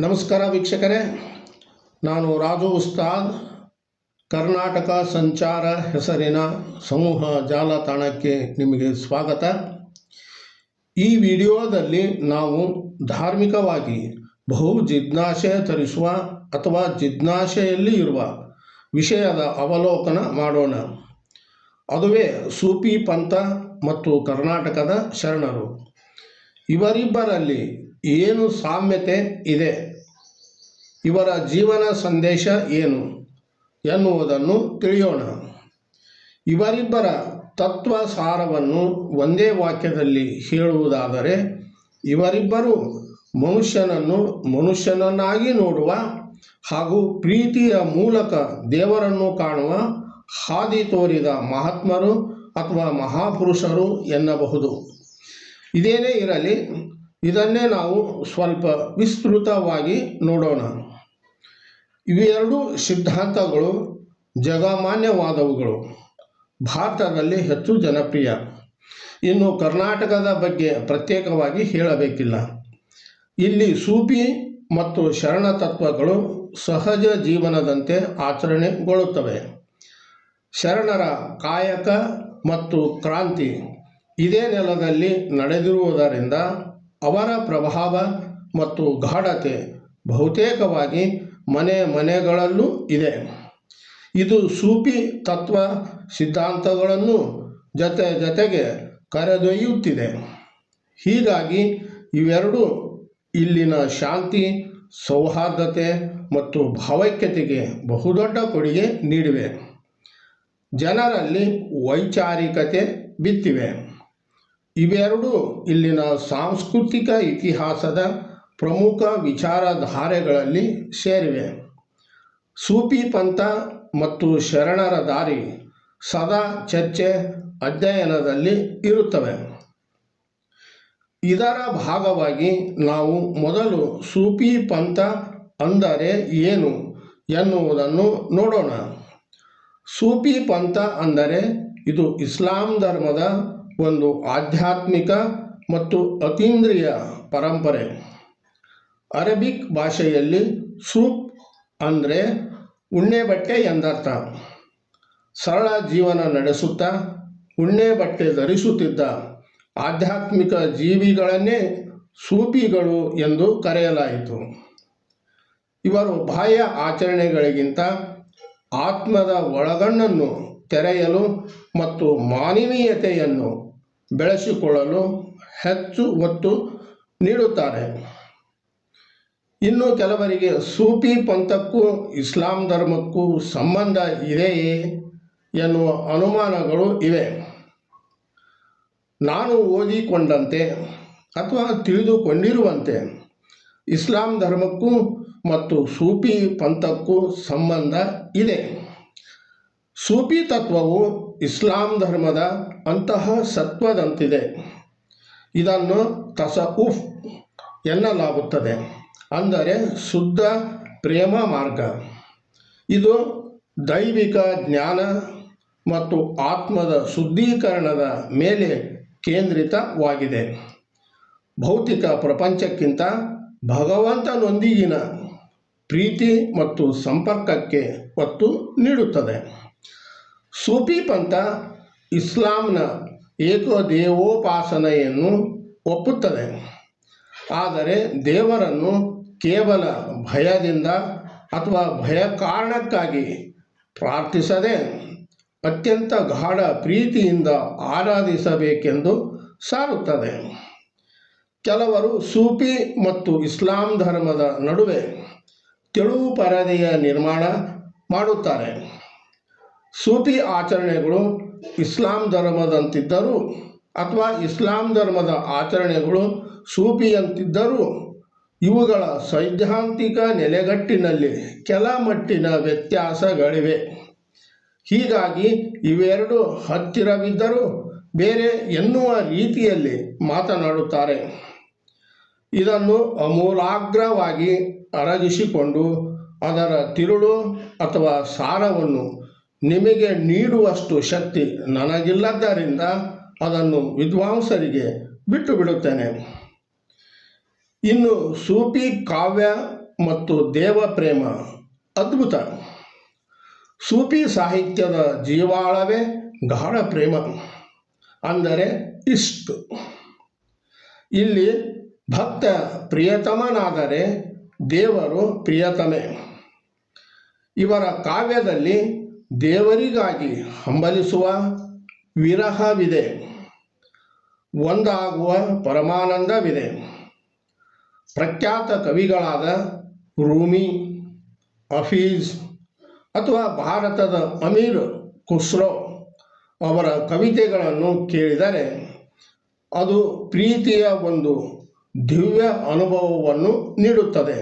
ನಮಸ್ಕಾರ ವೀಕ್ಷಕರೇ, ನಾನು ರಾಜು ಉಸ್ತಾದ್. ಕರ್ನಾಟಕ ಸಂಚಾರ ಹೆಸರಿನ ಸಮೂಹ ಜಾಲತಾಣಕ್ಕೆ ನಿಮಗೆ ಸ್ವಾಗತ. ಈ ವಿಡಿಯೋದಲ್ಲಿ ನಾವು ಧಾರ್ಮಿಕವಾಗಿ ಬಹು ಜಿಜ್ಞಾಸೆ ತರಿಸುವ ಅಥವಾ ಜಿಜ್ಞಾಸೆಯಲ್ಲಿ ಇರುವ ವಿಷಯದ ಅವಲೋಕನ ಮಾಡೋಣ. ಅದುವೇ ಸೂಫಿ ಪಂಥ ಮತ್ತು ಕರ್ನಾಟಕದ ಶರಣರು. ಇವರಿಬ್ಬರಲ್ಲಿ ಏನು ಸಾಮ್ಯತೆ ಇದೆ, ಇವರ ಜೀವನ ಸಂದೇಶ ಏನು ಎನ್ನುವುದನ್ನು ತಿಳಿಯೋಣ. ಇವರಿಬ್ಬರ ತತ್ವ ಸಾರವನ್ನು ಒಂದೇ ವಾಕ್ಯದಲ್ಲಿ ಹೇಳುವುದಾದರೆ, ಇವರಿಬ್ಬರು ಮನುಷ್ಯನನ್ನು ಮನುಷ್ಯನನ್ನಾಗಿ ನೋಡುವ ಹಾಗೂ ಪ್ರೀತಿಯ ಮೂಲಕ ದೇವರನ್ನು ಕಾಣುವ ಹಾದಿ ತೋರಿದ ಮಹಾತ್ಮರು ಅಥವಾ ಮಹಾಪುರುಷರು ಎನ್ನಬಹುದು. ಇದೇನೇ ಇರಲಿ, ಇದನ್ನೇ ನಾವು ಸ್ವಲ್ಪ ವಿಸ್ತೃತವಾಗಿ ನೋಡೋಣ. ಇವೆರಡು ಸಿದ್ಧಾಂತಗಳು ಜಗಮಾನ್ಯವಾದವುಗಳು, ಭಾರತದಲ್ಲಿ ಹೆಚ್ಚು ಜನಪ್ರಿಯ. ಇನ್ನು ಕರ್ನಾಟಕದ ಬಗ್ಗೆ ಪ್ರತ್ಯೇಕವಾಗಿ ಹೇಳಬೇಕಿಲ್ಲ. ಇಲ್ಲಿ ಸೂಫಿ ಮತ್ತು ಶರಣ ತತ್ವಗಳು ಸಹಜ ಜೀವನದಂತೆ ಆಚರಣೆಗೊಳ್ಳುತ್ತವೆ. ಶರಣರ ಕಾಯಕ ಮತ್ತು ಕ್ರಾಂತಿ ಇದೇ ನೆಲದಲ್ಲಿ ನಡೆದಿರುವುದರಿಂದ ಅವರ ಪ್ರಭಾವ ಮತ್ತು ಗಾಢತೆ ಬಹುತೇಕವಾಗಿ ಮನೆಗಳಲ್ಲೂ ಇದೆ. ಇದು ಸೂಫಿ ತತ್ವ ಸಿದ್ಧಾಂತಗಳನ್ನು ಜೊತೆಗೆ ಕರೆದೊಯ್ಯುತ್ತಿದೆ. ಹೀಗಾಗಿ ಇವೆರಡೂ ಇಲ್ಲಿನ ಶಾಂತಿ, ಸೌಹಾರ್ದತೆ ಮತ್ತು ಭಾವೈಕ್ಯತೆಗೆ ಬಹುದೊಡ್ಡ ಕೊಡುಗೆ ನೀಡಿವೆ. ಜನರಲ್ಲಿ ವೈಚಾರಿಕತೆ ಬಿತ್ತಿವೆ. ಇವೆರಡೂ ಇಲ್ಲಿನ ಸಾಂಸ್ಕೃತಿಕ ಇತಿಹಾಸದ ಪ್ರಮುಖ ವಿಚಾರಧಾರೆಗಳಲ್ಲಿ ಸೇರಿವೆ. ಸೂಫಿ ಪಂಥ ಮತ್ತು ಶರಣರ ದಾರಿ ಸದಾ ಚರ್ಚೆ, ಅಧ್ಯಯನದಲ್ಲಿ ಇರುತ್ತವೆ. ಇದರ ಭಾಗವಾಗಿ ನಾವು ಮೊದಲು ಸೂಫಿ ಪಂಥ ಅಂದರೆ ಏನು ಎನ್ನುವುದನ್ನು ನೋಡೋಣ. ಸೂಫಿ ಪಂಥ ಅಂದರೆ ಇದು ಇಸ್ಲಾಂ ಧರ್ಮದ ಒಂದು ಆಧ್ಯಾತ್ಮಿಕ ಮತ್ತು ಅತೀಂದ್ರಿಯ ಪರಂಪರೆ. ಅರಬಿಕ್ ಭಾಷೆಯಲ್ಲಿ ಸೂಫ್ ಅಂದರೆ ಉಣ್ಣೆ ಬಟ್ಟೆ ಎಂದರ್ಥ. ಸರಳ ಜೀವನ ನಡೆಸುತ್ತಾ ಉಣ್ಣೆ ಬಟ್ಟೆ ಧರಿಸುತ್ತಿದ್ದ ಆಧ್ಯಾತ್ಮಿಕ ಜೀವಿಗಳನ್ನೇ ಸೂಫಿಗಳು ಎಂದು ಕರೆಯಲಾಯಿತು. ಇವರು ಬಾಹ್ಯ ಆಚರಣೆಗಳಿಗಿಂತ ಆತ್ಮದ ಒಳಗಣ್ಣನ್ನು ತೆರೆಯಲು ಮತ್ತು ಮಾನವೀಯತೆಯನ್ನು ಬೆಳೆಸಿಕೊಳ್ಳಲು ಹೆಚ್ಚು ಒತ್ತು ನೀಡುತ್ತಾರೆ. ಇನ್ನು ಕೆಲವರಿಗೆ ಸೂಫಿ ಪಂಥಕ್ಕೂ ಇಸ್ಲಾಂ ಧರ್ಮಕ್ಕೂ ಸಂಬಂಧ ಇದೆಯೇ ಎನ್ನುವ ಅನುಮಾನಗಳು ಇವೆ. ನಾನು ಓದಿಕೊಂಡಂತೆ ಅಥವಾ ತಿಳಿದುಕೊಂಡಿರುವಂತೆ ಇಸ್ಲಾಂ ಧರ್ಮಕ್ಕೂ ಮತ್ತು ಸೂಫಿ ಪಂಥಕ್ಕೂ ಸಂಬಂಧ ಇದೆ. ಸೂಫಿ ತತ್ವವು ಇಸ್ಲಾಂ ಧರ್ಮದ ಅಂತಹ ಸತ್ವದಂತಿದೆ. ಇದನ್ನು ತಸವುಫ್ ಎನ್ನಲಾಗುತ್ತದೆ, ಅಂದರೆ ಶುದ್ಧ ಪ್ರೇಮ ಮಾರ್ಗ. ಇದು ದೈವಿಕ ಜ್ಞಾನ ಮತ್ತು ಆತ್ಮದ ಶುದ್ಧೀಕರಣದ ಮೇಲೆ ಕೇಂದ್ರಿತವಾಗಿದೆ. ಭೌತಿಕ ಪ್ರಪಂಚಕ್ಕಿಂತ ಭಗವಂತನೊಂದಿಗಿನ ಪ್ರೀತಿ ಮತ್ತು ಸಂಪರ್ಕಕ್ಕೆ ಒತ್ತು ನೀಡುತ್ತದೆ. ಸೂಫಿ ಪಂಥ ಇಸ್ಲಾಂನ ಏಕದೇವೋಪಾಸನೆಯನ್ನು ಒಪ್ಪುತ್ತದೆ, ಆದರೆ ದೇವರನ್ನು ಕೇವಲ ಭಯದಿಂದ ಅಥವಾ ಭಯ ಕಾರಣಕ್ಕಾಗಿ ಪ್ರಾರ್ಥಿಸದೆ ಅತ್ಯಂತ ಗಾಢ ಪ್ರೀತಿಯಿಂದ ಆರಾಧಿಸಬೇಕೆಂದು ಸಾರುತ್ತದೆ. ಕೆಲವರು ಸೂಫಿ ಮತ್ತು ಇಸ್ಲಾಂ ಧರ್ಮದ ನಡುವೆ ತೆಳು ಪರದೆಯ ನಿರ್ಮಾಣ ಮಾಡುತ್ತಾರೆ. ಸೂಫಿ ಆಚರಣೆಗಳು ಇಸ್ಲಾಂ ಧರ್ಮದಂತಿದ್ದರೂ ಅಥವಾ ಇಸ್ಲಾಂ ಧರ್ಮದ ಆಚರಣೆಗಳು ಸೂಫಿಯಂತಿದ್ದರೂ ಇವುಗಳ ಸೈದ್ಧಾಂತಿಕ ನೆಲೆಗಟ್ಟಿನಲ್ಲಿ ಕೆಲ ಮಟ್ಟಿನ ವ್ಯತ್ಯಾಸಗಳಿವೆ. ಹೀಗಾಗಿ ಇವೆರಡು ಹತ್ತಿರವಿದ್ದರೂ ಬೇರೆ ಎನ್ನುವ ರೀತಿಯಲ್ಲಿ ಮಾತನಾಡುತ್ತಾರೆ. ಇದನ್ನು ಆಮೂಲಾಗ್ರವಾಗಿ ಅರಗಿಸಿಕೊಂಡು ಅದರ ತಿರುಳು ಅಥವಾ ಸಾರವನ್ನು ನಿಮಗೆ ನೀಡುವಷ್ಟು ಶಕ್ತಿ ನನಗಿಲ್ಲದ್ದರಿಂದ ಅದನ್ನು ವಿದ್ವಾಂಸರಿಗೆ ಬಿಟ್ಟು ಬಿಡುತ್ತೇನೆ. ಇನ್ನು ಸೂಫಿ ಕಾವ್ಯ ಮತ್ತು ದೇವ ಪ್ರೇಮ ಅದ್ಭುತ. ಸೂಫಿ ಸಾಹಿತ್ಯದ ಜೀವಾಳವೇ ಗಾಢ ಪ್ರೇಮ, ಅಂದರೆ ಇಷ್ಕ್. ಇಲ್ಲಿ ಭಕ್ತ ಪ್ರಿಯತಮನಾದರೆ ದೇವರು ಪ್ರಿಯತಮೆ. ಇವರ ಕಾವ್ಯದಲ್ಲಿ ದೇವರಿಗಾಗಿ ಹಂಬಲಿಸುವ ವಿರಹವಿದೆ, ಒಂದಾಗುವ ಪರಮಾನಂದವಿದೆ. ಪ್ರಖ್ಯಾತ ಕವಿಗಳಾದ ರೂಮಿ, ಹಫೀಜ್ ಅಥವಾ ಭಾರತದ ಅಮೀರ್ ಖುಸ್ರೋ ಅವರ ಕವಿತೆಗಳನ್ನು ಕೇಳಿದರೆ ಅದು ಪ್ರೀತಿಯ ಒಂದು ದಿವ್ಯ ಅನುಭವವನ್ನು ನೀಡುತ್ತದೆ.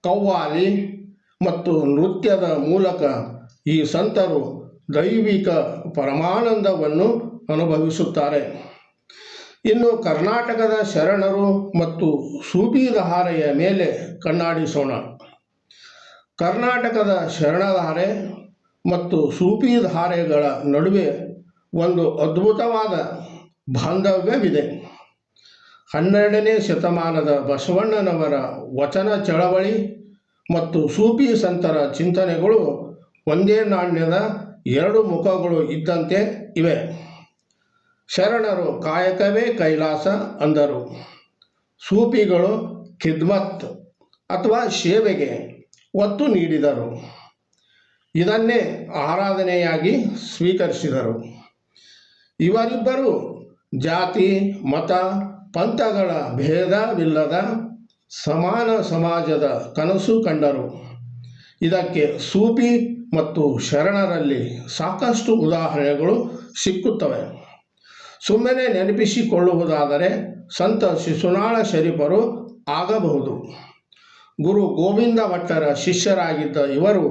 ಕವ್ವಾಲಿ ಮತ್ತು ನೃತ್ಯದ ಮೂಲಕ ಈ ಸಂತರು ದೈವಿಕ ಪರಮಾನಂದವನ್ನು ಅನುಭವಿಸುತ್ತಾರೆ. ಇನ್ನು ಕರ್ನಾಟಕದ ಶರಣರು ಮತ್ತು ಸೂಫಿಧಾರೆಯ ಮೇಲೆ ಕಣ್ಣಾಡಿಸೋಣ. ಕರ್ನಾಟಕದ ಶರಣಧಾರೆ ಮತ್ತು ಸೂಫಿಧಾರೆಗಳ ನಡುವೆ ಒಂದು ಅದ್ಭುತವಾದ ಬಾಂಧವ್ಯವಿದೆ. 12ನೇ ಶತಮಾನದ ಬಸವಣ್ಣನವರ ವಚನ ಚಳವಳಿ ಮತ್ತು ಸೂಫಿ ಸಂತರ ಚಿಂತನೆಗಳು ಒಂದೇ ನಾಣ್ಯದ ಎರಡು ಮುಖಗಳು ಇದ್ದಂತೆ ಇವೆ. ಶರಣರು ಕಾಯಕವೇ ಕೈಲಾಸ ಅಂದರು. ಸೂಫಿಗಳು ಖಿದ್ಮತ್ ಅಥವಾ ಸೇವೆಗೆ ಒತ್ತು ನೀಡಿದರು. ಇದನ್ನೇ ಆರಾಧನೆಯಾಗಿ ಸ್ವೀಕರಿಸಿದರು. ಇವರಿಬ್ಬರು ಜಾತಿ, ಮತ, ಪಂಥಗಳ ಭೇದವಿಲ್ಲದ ಸಮಾನ ಸಮಾಜದ ಕನಸು ಕಂಡರು. ಇದಕ್ಕೆ ಸೂಫಿ ಮತ್ತು ಶರಣರಲ್ಲಿ ಸಾಕಷ್ಟು ಉದಾಹರಣೆಗಳು ಸಿಕ್ಕುತ್ತವೆ. ಸುಮ್ಮನೆ ನೆನಪಿಸಿಕೊಳ್ಳುವುದಾದರೆ ಸಂತ ಶಿಶುನಾಳ ಶರೀಫರು ಆಗಬಹುದು. ಗುರು ಗೋವಿಂದ ಭಟ್ಟರ ಶಿಷ್ಯರಾಗಿದ್ದ ಇವರು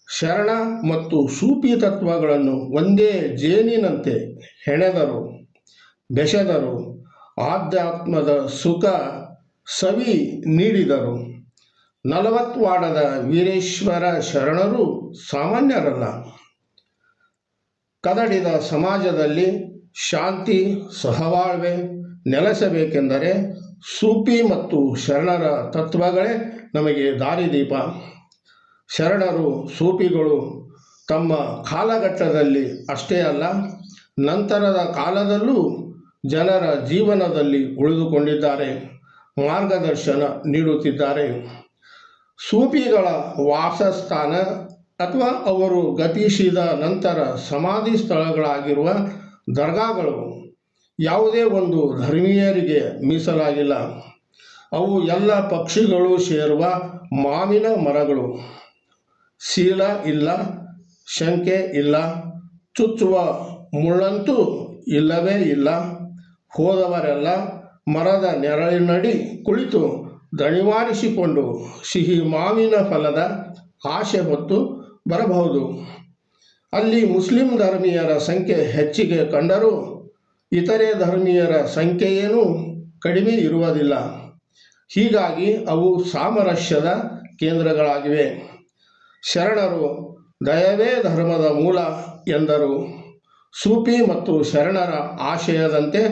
ಶರಣ ಮತ್ತು ಸೂಫಿ ತತ್ವಗಳನ್ನು ಒಂದೇ ಜೇನಿನಂತೆ ಹೆಣೆದರು, ಬೆಸೆದರು. ಆಧ್ಯಾತ್ಮದ ಸುಖ ಸವಿ ನೀಡಿದರು. 40 ವಾಡದ ವೀರೇಶ್ವರ ಶರಣರು ಸಾಮಾನ್ಯರಲ್ಲ. ಕದಡಿದ ಸಮಾಜದಲ್ಲಿ ಶಾಂತಿ ಸಹಬಾಳ್ವೆ ನೆಲೆಸಬೇಕೆಂದರೆ ಸೂಫಿ ಮತ್ತು ಶರಣರ ತತ್ವಗಳೇ ನಮಗೆ ದಾರಿದೀಪ. ಶರಣರು ಸೂಫಿಗಳು ತಮ್ಮ ಕಾಲಘಟ್ಟದಲ್ಲಿ ಅಷ್ಟೇ ಅಲ್ಲ, ನಂತರದ ಕಾಲದಲ್ಲೂ ಜನರ ಜೀವನದಲ್ಲಿ ಉಳಿದುಕೊಂಡಿದ್ದಾರೆ, ಮಾರ್ಗದರ್ಶನ ನೀಡುತ್ತಿದ್ದಾರೆ. ಸೂಫಿಗಳ ವಾಸಸ್ಥಾನ ಅಥವಾ ಅವರು ಗತಿಸಿದ ನಂತರ ಸಮಾಧಿ ಸ್ಥಳಗಳಾಗಿರುವ ದರ್ಗಾಗಳು ಯಾವುದೇ ಒಂದು ಧರ್ಮೀಯರಿಗೆ ಮೀಸಲಾಗಿಲ್ಲ. ಅವು ಎಲ್ಲ ಪಕ್ಷಿಗಳು ಸೇರುವ ಮಾವಿನ ಮರಗಳು. ಶೀಲ ಇಲ್ಲ, ಶಂಕೆ ಇಲ್ಲ, ಚುಚ್ಚುವ ಮುಳ್ಳಂತೂ ಇಲ್ಲವೇ ಇಲ್ಲ. ಹೋದವರೆಲ್ಲ ಮರದ ನೆರಳಿನಡಿ ಕುಳಿತು ದಣಿವಾರಿಸಿಕೊಂಡು ಸಿಹಿ ಮಾವಿನ ಫಲದ ಆಶೆ ಹೊತ್ತು ಬರಬಹುದು. ಅಲ್ಲಿ ಮುಸ್ಲಿಂ ಧರ್ಮೀಯರ ಸಂಖ್ಯೆ ಹೆಚ್ಚಿಗೆ ಕಂಡರೂ ಇತರೆ ಧರ್ಮೀಯರ ಸಂಖ್ಯೆಯೇನೂ ಕಡಿಮೆ ಇರುವುದಿಲ್ಲ. ಹೀಗಾಗಿ ಅವು ಸಾಮರಸ್ಯದ ಕೇಂದ್ರಗಳಾಗಿವೆ. ಶರಣರು ದಯವೇ ಧರ್ಮದ ಮೂಲ ಎಂದರು. ಸೂಫಿ ಮತ್ತು ಶರಣರ ಆಶಯದಂತೆ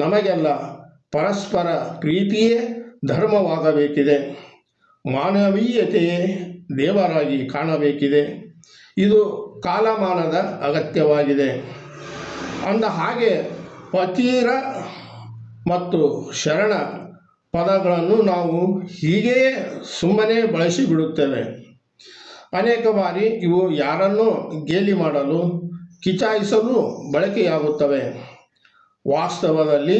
ನಮಗೆಲ್ಲ ಪರಸ್ಪರ ಪ್ರೀತಿಯೇ ಧರ್ಮವಾಗಬೇಕಿದೆ, ಮಾನವೀಯತೆಯೇ ದೇವರಾಗಿ ಕಾಣಬೇಕಿದೆ. ಇದು ಕಾಲಮಾನದ ಅಗತ್ಯವಾಗಿದೆ. ಅಂದ ಹಾಗೆ ಫಕೀರ ಮತ್ತು ಶರಣ ಪದಗಳನ್ನು ನಾವು ಹೀಗೆಯೇ ಸುಮ್ಮನೆ ಬಳಸಿಬಿಡುತ್ತೇವೆ. ಅನೇಕ ಬಾರಿ ಇವು ಯಾರನ್ನೋ ಗೇಲಿ ಮಾಡಲು, ಕಿಚಾಯಿಸಲು ಬಳಕೆಯಾಗುತ್ತವೆ. ವಾಸ್ತವದಲ್ಲಿ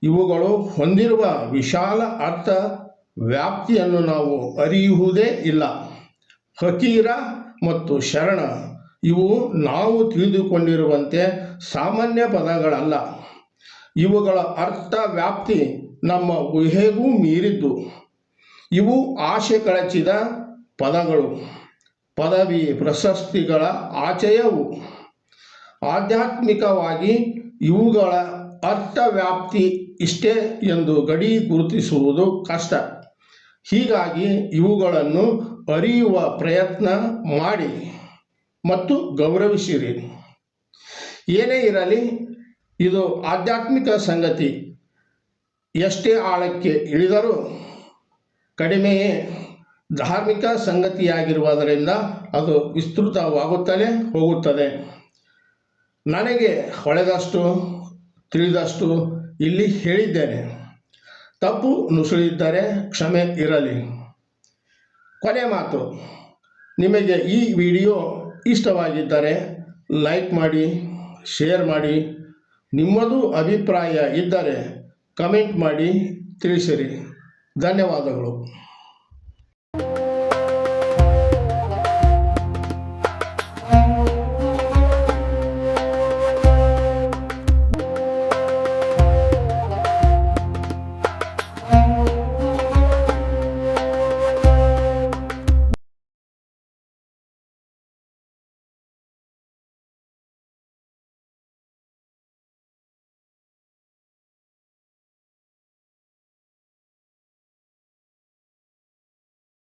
ಇವುಗಳು ಹೊಂದಿರುವ ವಿಶಾಲ ಅರ್ಥ ವ್ಯಾಪ್ತಿಯನ್ನು ನಾವು ಅರಿಯುವುದೇ ಇಲ್ಲ. ಫಕೀರ ಮತ್ತು ಶರಣ ಇವು ನಾವು ತಿಳಿದುಕೊಂಡಿರುವಂತೆ ಸಾಮಾನ್ಯ ಪದಗಳಲ್ಲ. ಇವುಗಳ ಅರ್ಥ ವ್ಯಾಪ್ತಿ ನಮ್ಮ ಊಹೆಗೂ ಮೀರಿದ್ದು. ಇವು ಆಶೆ ಕಳಚಿದ ಪದಗಳು, ಪದವಿ ಪ್ರಶಸ್ತಿಗಳ ಆಚೆಯವು. ಆಧ್ಯಾತ್ಮಿಕವಾಗಿ ಇವುಗಳ ಅರ್ಥವ್ಯಾಪ್ತಿ ಇಷ್ಟೇ ಎಂದು ಗಡಿ ಗುರುತಿಸುವುದು ಕಷ್ಟ. ಹೀಗಾಗಿ ಇವುಗಳನ್ನು ಅರಿಯುವ ಪ್ರಯತ್ನ ಮಾಡಿ ಮತ್ತು ಗೌರವಿಸಿರಿ. ಏನೇ ಇರಲಿ, ಇದು ಆಧ್ಯಾತ್ಮಿಕ ಸಂಗತಿ. ಎಷ್ಟೇ ಆಳಕ್ಕೆ ಇಳಿದರೂ ಕಡಿಮೆಯೇ. ಧಾರ್ಮಿಕ ಸಂಗತಿಯಾಗಿರುವುದರಿಂದ ಅದು ವಿಸ್ತೃತವಾಗುತ್ತಲೇ ಹೋಗುತ್ತದೆ. ನನಗೆ ಹೊಳೆದಷ್ಟು ತಿಳಿದಷ್ಟು ಇಲ್ಲಿ ಹೇಳಿದ್ದೇನೆ. ತಪ್ಪು ನುಸುಳಿದ್ದರೆ ಕ್ಷಮೆ ಇರಲಿ. ಕೊನೆ ಮಾತು, ನಿಮಗೆ ಈ ವಿಡಿಯೋ ಇಷ್ಟವಾಗಿದ್ದರೆ ಲೈಕ್ ಮಾಡಿ, ಶೇರ್ ಮಾಡಿ. ನಿಮ್ಮದು ಅಭಿಪ್ರಾಯ ಇದ್ದರೆ ಕಮೆಂಟ್ ಮಾಡಿ ತಿಳಿಸಿರಿ. ಧನ್ಯವಾದಗಳು.